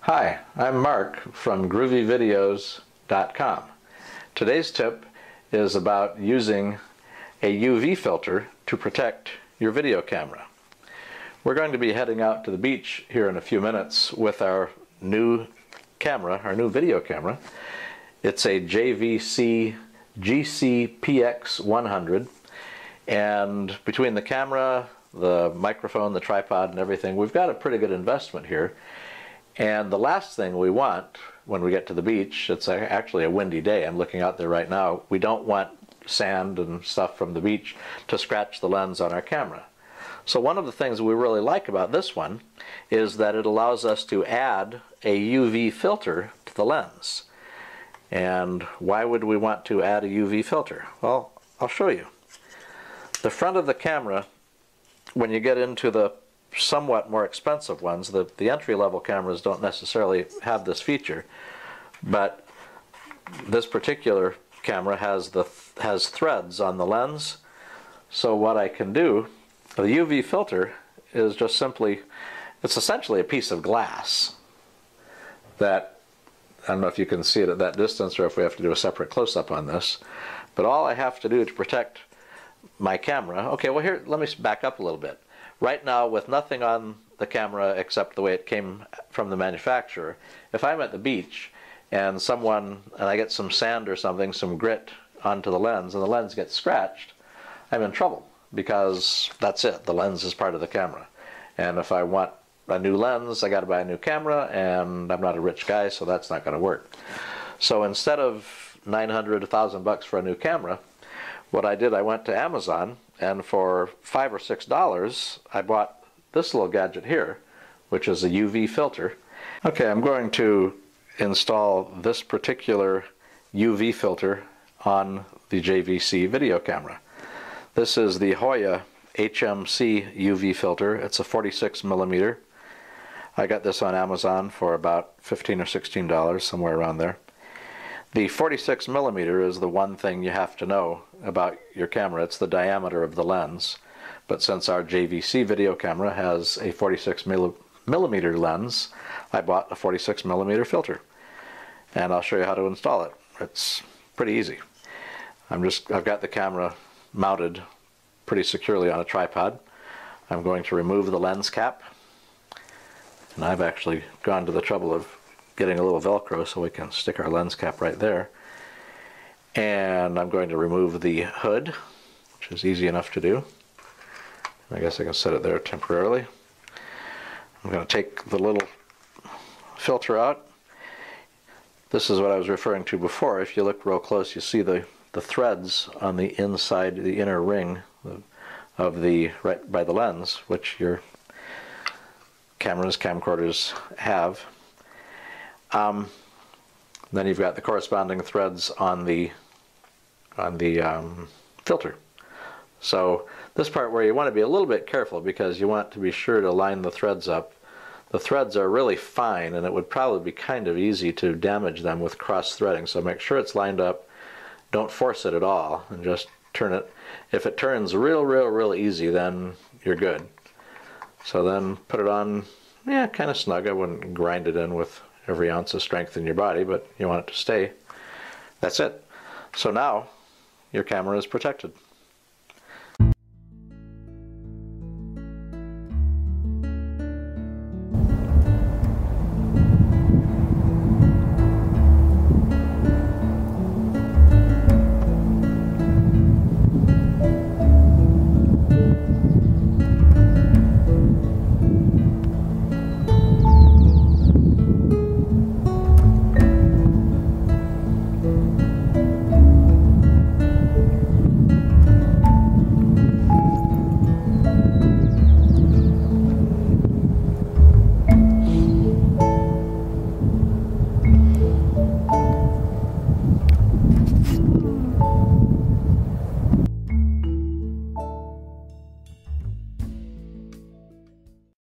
Hi, I'm Mark from groovyvideos.com. Today's tip is about using a UV filter to protect your video camera. We're going to be heading out to the beach here in a few minutes with our new camera, our new video camera. It's a JVC GC-PX100, and between the camera, the microphone, the tripod, and everything, we've got a pretty good investment here. And the last thing we want when we get to the beach, it's actually a windy day, I'm looking out there right now, we don't want sand and stuff from the beach to scratch the lens on our camera. So one of the things we really like about this one is that it allows us to add a UV filter to the lens. And why would we want to add a UV filter? Well, I'll show you. The front of the camera, when you get into the somewhat more expensive ones, the entry-level cameras don't necessarily have this feature, but this particular camera has threads on the lens. So what I can do, the UV filter is just simply, it's essentially a piece of glass that, I don't know if you can see it at that distance or if we have to do a separate close-up on this, but all I have to do to protect my camera, okay, well here, let me back up a little bit. Right now, with nothing on the camera except the way it came from the manufacturer, if I'm at the beach and I get some sand or something, some grit onto the lens, and the lens gets scratched, I'm in trouble, because that's it, the lens is part of the camera. And if I want a new lens, I got to buy a new camera, and I'm not a rich guy, so that's not going to work. So instead of $900, $1,000 for a new camera, what I did, I went to Amazon, and for $5 or $6 I bought this little gadget here, which is a UV filter. Okay, I'm going to install this particular UV filter on the JVC video camera. This is the Hoya HMC UV filter. It's a 46mm. I got this on Amazon for about $15 or $16, somewhere around there. The 46mm is the one thing you have to know about your camera. It's the diameter of the lens. But since our JVC video camera has a 46mm lens, I bought a 46mm filter. And I'll show you how to install it. It's pretty easy. I've got the camera mounted pretty securely on a tripod. I'm going to remove the lens cap. And I've actually gone to the trouble of getting a little velcro so we can stick our lens cap right there. And I'm going to remove the hood, which is easy enough to do. I guess I can set it there temporarily. I'm going to take the little filter out. This is what I was referring to before. If you look real close, you see the threads on the inside, the inner ring of right by the lens, which your camcorders have. Then you've got the corresponding threads on the filter. So this part where you want to be a little bit careful, because you want to be sure to line the threads up. The threads are really fine, and it would probably be kind of easy to damage them with cross threading. So make sure it's lined up. Don't force it at all, and just turn it. If it turns real easy, then you're good. So then put it on, yeah, kind of snug. I wouldn't grind it in with every ounce of strength in your body, but you want it to stay. That's it. So now your camera is protected.